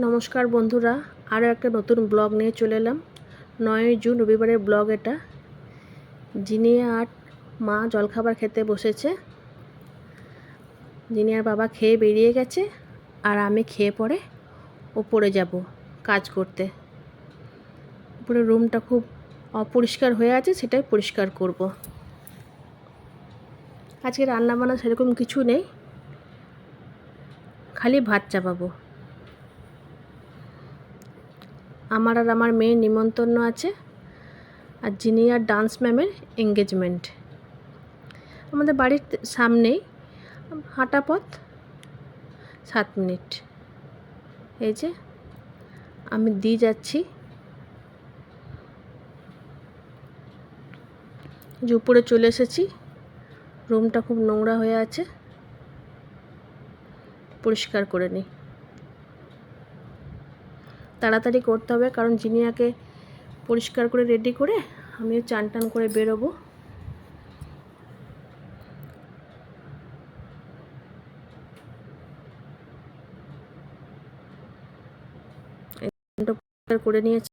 নমস্কার বন্ধুরা, আরও একটা নতুন ব্লগ নিয়ে চলে এলাম। 9ই জুন রবিবারের ব্লগ এটা। জিনিয়া আর মা জলখাবার খেতে বসেছে। জিনিয়ার বাবা খেয়ে বেরিয়ে গেছে, আর আমি খেয়ে পরে ওপরে যাব কাজ করতে। উপরে রুমটা খুব অপরিষ্কার হয়ে আছে, সেটাই পরিষ্কার করব। আজকে রান্নাবান্না সেরকম কিছু নেই, খালি ভাত চাপাবো। আমার আর আমার মেয়ের নিমন্ত্রণ আছে, আর জিনিয়ার ডান্স ম্যামের এঙ্গেজমেন্ট। আমাদের বাড়ির সামনেই, হাঁটা পথ 7 মিনিট। এই যে আমি দিয়ে যাচ্ছি, যে উপরে চলে এসেছি। রুমটা খুব নোংরা হয়ে আছে, পরিষ্কার করে নিই। তাড়াতাড়ি করতে হবে, কারণ জিনিয়াকে পরিষ্কার করে রেডি করে আমিও চান টান করে বেরোবো। পরিষ্কার করে নিয়েছি।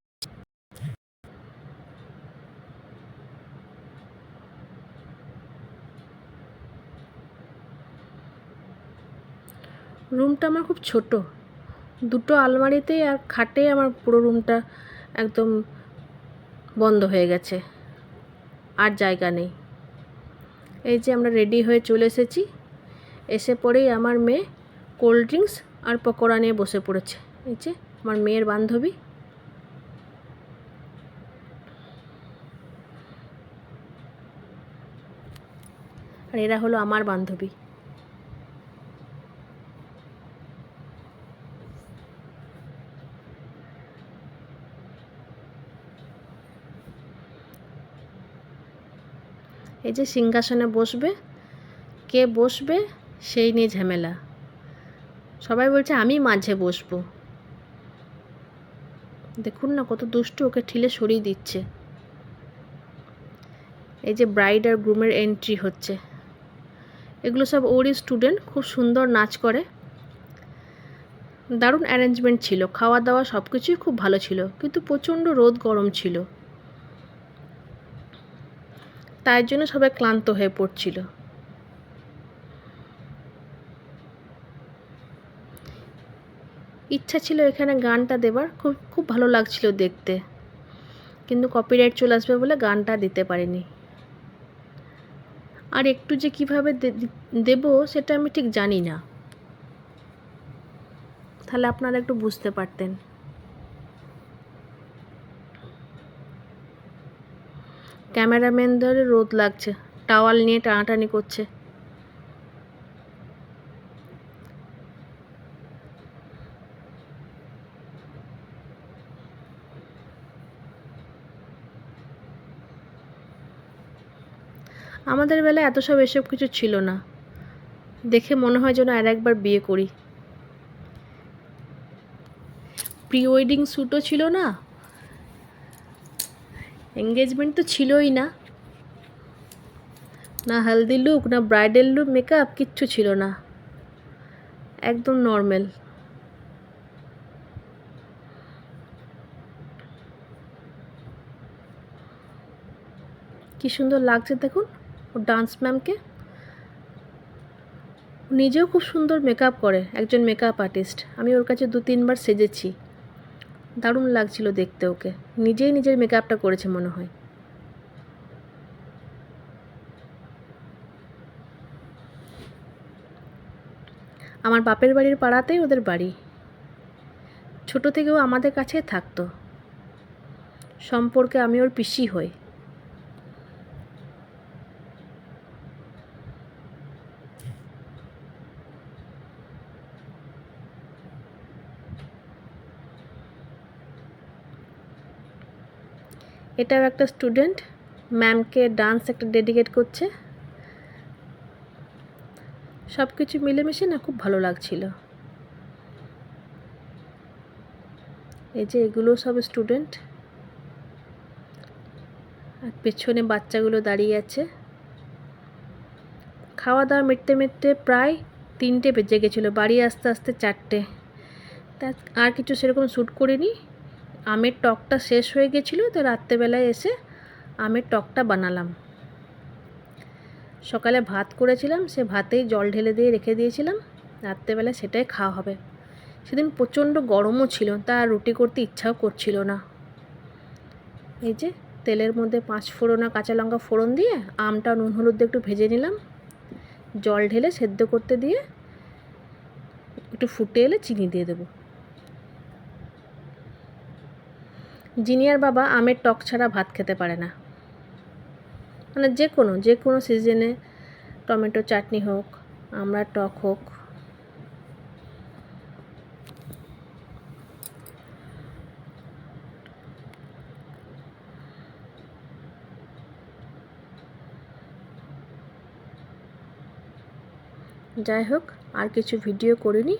রুমটা আমার খুব ছোট, দুটো আলমারিতেই আর খাটে আমার পুরো রুমটা একদম বন্ধ হয়ে গেছে, আর জায়গা নেই। এই যে আমরা রেডি হয়ে চলে এসেছি। এসে পরেই আমার মেয়ে কোল্ড ড্রিঙ্কস আর পকোড়া নিয়ে বসে পড়েছে। এই যে আমার মেয়ের বান্ধবী। আর এরা হলো আমার বান্ধবী। এই যে সিংহাসনে বসবে, কে বসবে সেই নিয়ে ঝামেলা। সবাই বলছে আমি মাঝে বসবো। দেখুন না কত দুষ্টু, ওকে ঠেলে সরিয়ে দিচ্ছে। এই যে ব্রাইড আর গ্রুমের এন্ট্রি হচ্ছে। এগুলো সব ওরই স্টুডেন্ট, খুব সুন্দর নাচ করে। দারুণ অ্যারেঞ্জমেন্ট ছিল, খাওয়া দাওয়া সব কিছুই খুব ভালো ছিল, কিন্তু প্রচণ্ড রোদ গরম ছিল, তাই জন্য সবাই ক্লান্ত হয়ে পড়ছিল। ইচ্ছা ছিল এখানে গানটা দেবার, খুব খুব ভালো লাগছিল দেখতে, কিন্তু কপিরাইট চলে আসবে বলে গানটা দিতে পারিনি। আর একটু যে কিভাবে দেব সেটা আমি ঠিক জানি না, তাহলে আপনারা একটু বুঝতে পারতেন। ক্যামেরাম্যানদের রোদ লাগছে, টাওয়াল নিয়ে টানাটানি করছে। আমাদের বেলায় এসব কিছু ছিল না, দেখে মনে হয় যেন আর একবার বিয়ে করি। প্রি ওয়েডিং শ্যুটও ছিল না, এঙ্গেজমেন্ট তো ছিলই না, না হলদি লুক, না ব্রাইডাল লুক, মেকআপ কিচ্ছু ছিল না, একদম নর্মাল। কি সুন্দর লাগছে দেখুন ও ডান্স ম্যামকে। নিজেও খুব সুন্দর মেকআপ করে, একজন মেকআপ আর্টিস্ট। আমি ওর কাছে 2-3 বার সেজেছি, দারুণ লাগছিল দেখতে ওকে। নিজেই নিজের মেকআপটা করেছে মনে হয়। আমার বাপের বাড়ির পাড়াতেই ওদের বাড়ি, ছোট থেকেও আমাদের কাছে থাকতো। সম্পর্কে আমি ওর পিসি হই। এটাও একটা স্টুডেন্ট, ম্যামকে ডান্স একটা ডেডিকেট করছে। সব কিছু মিলেমিশে না খুব ভালো লাগছিল। এই যে এগুলো সব স্টুডেন্ট, আর পেছনে বাচ্চাগুলো দাঁড়িয়ে আছে। খাওয়া দাওয়া মিটতে মিটতে প্রায় 3টে বেজে গেছিলো, বাড়ি আসতে আসতে 4টে। তা আর কিছু সেরকম শ্যুট করিনি। আমের টকটা শেষ হয়ে গেছিলো, তো রাত্রেবেলায় এসে আমের টকটা বানালাম। সকালে ভাত করেছিলাম, সে ভাতেই জল ঢেলে দিয়ে রেখে দিয়েছিলাম, রাত্রেবেলায় সেটাই খাওয়া হবে। সেদিন প্রচণ্ড গরমও ছিল, তা রুটি করতে ইচ্ছাও করছিল না। এই যে তেলের মধ্যে 5 ফোড়ন আর কাঁচা লঙ্কা ফোড়ন দিয়ে আমটা নুন হলুদ দিয়ে একটু ভেজে নিলাম, জল ঢেলে সেদ্ধ করতে দিয়ে একটু ফুটে এলে চিনি দিয়ে দেবো। জিনিয়ার বাবা আমের টক ছাড়া ভাত খেতে পারে না, মানে যে কোনো সিজনে টমেটো চাটনি হোক, আমড়ার টক হোক। যাই হোক, আর কিছু ভিডিও করিনি,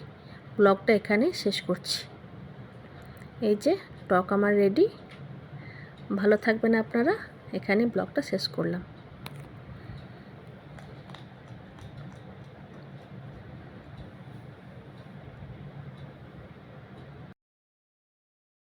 ব্লগটা এখানেই শেষ করছি। এই যে টক আমার রেডি। ভালো থাকবেন আপনারা, এখানে ব্লগটা শেষ করলাম।